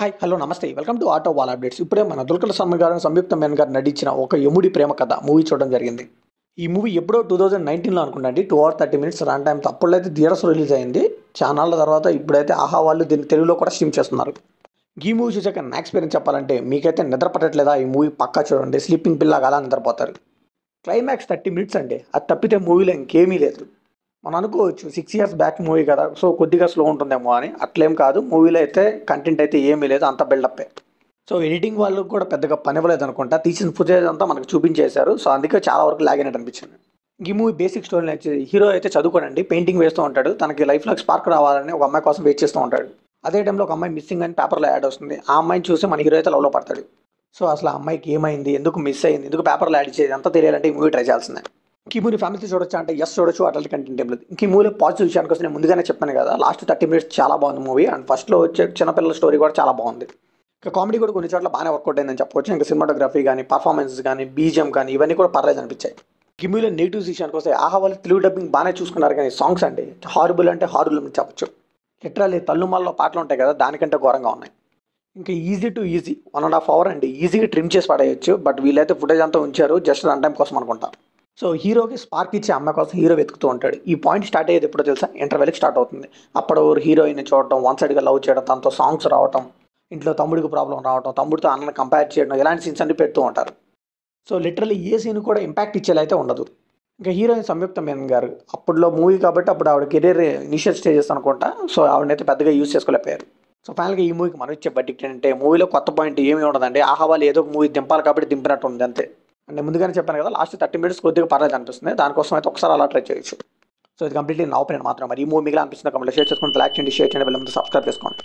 Hi hello నమస్తే welcome to auto wall updates. ఇప్పుడే మన దుల్కర్ సల్మాన్ గారు సంయుక్త మేనన్ గారు నటించిన ఒక యముడి ప్రేమ కథ మూవీ చూడడం జరిగింది. ఈ మూవీ ఎప్పుడో 2019లో అనుకుంటండి 2 hours 30 minutes రన్ టైంతో అప్పుడైతే అయితే థియేటర్స్ రిలీజ్ అయింది. చానాళ్ళ తర్వాత ఇప్పుడైతే ఆహా వాళ్ళు దీన్ని తెలుగులో కూడా స్ట్రీమ్ చేస్తున్నారు. ఈ మూవీ చూసాక నా ఎక్స్పీరియన్స్ చెప్పాలంటే మీకైతే నిద్ర పట్టట్లేదా? ఈ మూవీ పక్కా చూడండి, స్లీపింగ్ పిల్లాగా అలా నిద్రపోతారు. క్లైమాక్స్ 30 minutes అండి, అది తప్పితే మూవీలో ఇంకేమీ లేదు. మనం అనుకోవచ్చు 6 years బ్యాక్ మూవీ కదా, సో కొద్దిగా స్లో ఉంటుందేమో అని. అట్లేం కాదు, మూవీలో అయితే కంటెంట్ అయితే ఏమీ లేదు, అంత బిల్డప్పే. సో ఎడిటింగ్ వాళ్ళకు కూడా పెద్దగా పని ఇవ్వలేదు అనుకుంటా, తీసిన ఫుటేజ్ అంతా మనకు చూపించేశారు. సో అందుకే చాలా వరకు లాగ్ అయినట్టు అనిపించింది. ఈ మూవీ బేసిక్ స్టోరీ వచ్చి హీరో అయితే చదువుకోనండి, పెయింటింగ్ వేస్తూ ఉంటాడు. తనకి లైఫ్లో స్పార్క్ రావాలని ఒక అమ్మాయి కోసం వెయిట్ చేస్తూ ఉంటాడు. అదే టైంలో ఒక అమ్మాయి మిస్సింగ్ అని పేపర్లో యాడ్ వస్తుంది. ఆ అమ్మాయిని చూసి మన హీరో అయితే లవ్లో పడతాడు. సో అసలు ఆ అమ్మాయికి ఏమైంది, ఎందుకు మిస్ అయింది, ఎందుకు పేపర్లో యాడ్ చేయాలి అంతా తెలియాలంటే ఈ మూవీ ట్రై చేయాల్సిందే. ఈ మూవీ ఫ్యామిలీతో చూడొచ్చా అంటే ఎస్ చూడొచ్చు, అట్లాంటి కంటెంట్ ఏం లేదు. ఇంక ఈ మూవీలో పాజిటివ్ విషయానికి వస్తే నేను ముందుగానే చెప్పాను కదా, లాస్ట్ 30 minutes చాలా బాగుంది మూవీ. అండ్ ఫస్ట్లో వచ్చే చిన్నపిల్లల స్టోరీ కూడా చాలా బాగుంది. ఇంకా కామెడీ కూడా కొన్ని చోట్ల బాగానే వర్కౌట్ అయిందని చెప్పవచ్చు. ఇంకా సినిమాటోగ్రఫీ కానీ, పర్ఫార్మెన్సెస్ కానీ, బీజిఎం కానీ ఇవన్నీ కూడా పర్లేదు అనిపించాయి. ఈ మూవీలో నెగిటివ్స్ విషయానికి వస్తే ఆహా వాళ్ళు తెలుగు డబ్బింగ్ బాగానే చూసుకున్నారు, కానీ సాంగ్స్ అండి హారబుల్ అంటే హారబుల్ అని చెప్పొచ్చు. లిటరల్లీ తల్లుమాల్లో పాటలు ఉంటాయి కదా, దానికంటే ఘోరంగా ఉన్నాయి. ఇంకా ఈజీ టు ఈజీ 1.5 hours అండి, ఈజీగా ట్రిమ్ చేసి పడేయచ్చు. బట్ వీళ్ళైతే ఫుటేజ్ అంతా ఉంచారు జస్ట్ రన్ టైం కోసం అనుకుంటా. సో హీరోకి స్పార్క్ ఇచ్చే అమ్మాయి కోసం హీరో వెతుకుతూ ఉంటాడు. ఈ పాయింట్ స్టార్ట్ అయ్యేది ఎప్పుడో తెలుసా? ఇంటర్వెల్కి స్టార్ట్ అవుతుంది. అప్పుడు హీరోయిన్ చూడటం, వన్ సైడ్గా లవ్ చేయడం, తనతో సాంగ్స్ రావటం, ఇంట్లో తమ్ముడికి ప్రాబ్లం రావటం, తమ్ముడితో అన్నని కంపేర్ చేయడం, ఇలాంటి సీన్స్ అన్ని పెడుతూ ఉంటారు. సో లిటరల్లీ ఏ సీన్ కూడా ఇంపాక్ట్ ఇచ్చేలా అయితే ఉండదు. ఇంకా హీరోయిన్ సంయుక్త మేనన్ గారు అప్పుడులో మూవీ కాబట్టి అప్పుడు ఆవిడ కెరీర్ ఇనిషియల్ స్టేజెస్ అనుకుంటా. సో ఆవిడనైతే పెద్దగా యూజ్ చేసుకోలేకపోయారు. సో ఫైనల్గా ఈ మూవీకి మనం ఇచ్చే బడ్జెట్ ఏంటంటే, మూవీలో కొత్త పాయింట్ ఏమీ ఉండదండి. ఆహ్వాలు ఏదో ఒక మూవీ దింపాలి కాబట్టి దింపినట్టు ఉంది అంతే. అంటే ముందుగానే చెప్పాను కదా, లాస్ట్ 30 minutes కొద్దిగా పర్లేదు అనిపిస్తుంది. దానికోసం అయితే ఒకసారి అలా ట్రై చేయొచ్చు. సో ఇది కంప్లీట్లీ నా ఒపీనియన్ మాత్రం. మరి ఈ మూవీ మిగిలిన అనిపిస్తుంది కమెంట్లో షేర్ చేసుకుంటే లైక్ చేయండి, షేర్ చేయండి, వెళ్ళి ముందు సబ్స్క్రైబ్ చేసుకోండి.